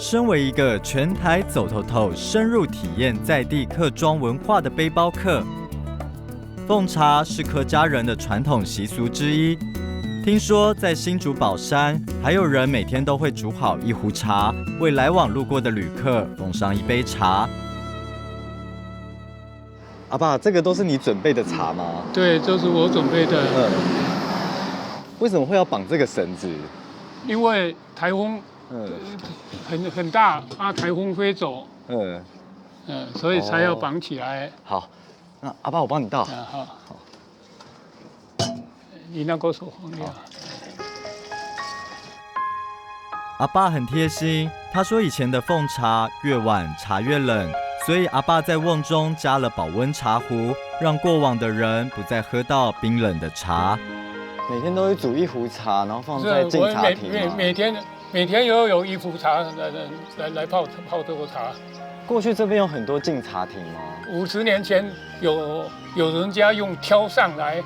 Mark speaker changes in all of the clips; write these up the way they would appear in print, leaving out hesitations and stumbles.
Speaker 1: 身为一个全台走透透、深入体验在地客庄文化的背包客，奉茶是客家人的传统习俗之一。听说在新竹宝山，还有人每天都会煮好一壶茶，为来往路过的旅客奉上一杯茶。阿爸，这个都是你准备的茶吗？
Speaker 2: 对，这是我准备的。
Speaker 1: 为什么会要绑这个绳子？
Speaker 2: 因为台风很大啊，台风飞走，所以才要绑起来。
Speaker 1: 好，那阿爸我帮你倒。
Speaker 2: 好。你那个手放掉。
Speaker 1: 阿爸很贴心，他说以前的奉茶越晚茶越冷，所以阿爸在瓮中加了保温茶壶，让过往的人不再喝到冰冷的茶。每天都会煮一壶茶，然后放在敬茶亭吗？
Speaker 2: 每天有一壶茶来泡这个茶。
Speaker 1: 过去这边有很多敬茶亭吗
Speaker 2: ？50年前有人家用挑上来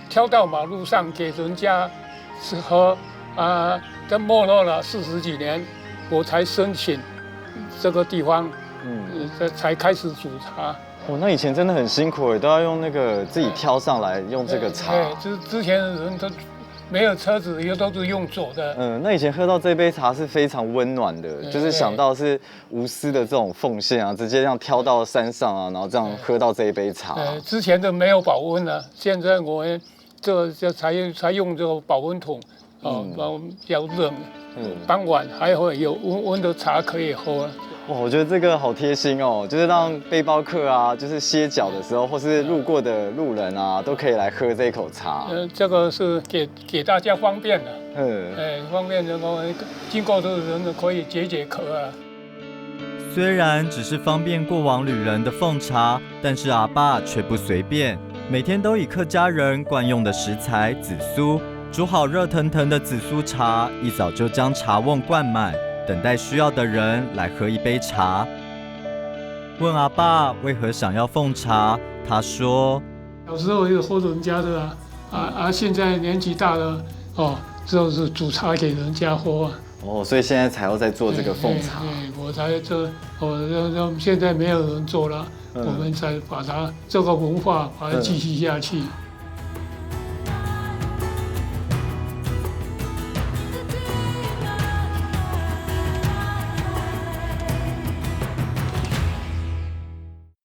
Speaker 2: 挑到马路上给人家吃喝啊，这没落了40几年，我才申请这个地方，才开始煮茶。
Speaker 1: 那以前真的很辛苦，都要用那个自己挑上来用这个茶。
Speaker 2: 之前的人都没有车子，也都是用走的。
Speaker 1: 那以前喝到这杯茶是非常温暖的，就是想到是无私的这种奉献啊，直接这样挑到山上啊，然后这样喝到这一杯茶。
Speaker 2: 之前的没有保温了，现在我们这才用这个保温桶，比较冷。傍晚还会有温的茶可以喝。
Speaker 1: 哇，我觉得这个好贴心哦，就是让背包客啊，就是歇脚的时候，或是路过的路人啊，都可以来喝这一口茶。
Speaker 2: 这个是给大家方便的。方便的话，经过的人可以解渴啊。
Speaker 1: 虽然只是方便过往旅人的奉茶，但是阿爸却不随便，每天都以客家人惯用的食材紫苏，煮好热腾腾的紫苏茶，一早就将茶瓮灌满。等待需要的人来喝一杯茶。问阿爸为何想要奉茶，他说：
Speaker 2: 小时候也喝人家的现在年纪大了就是煮茶给人家喝
Speaker 1: 所以现在才要在做这个奉茶。
Speaker 2: 我才现在没有人做了，我们才把它这个文化把它继续下去。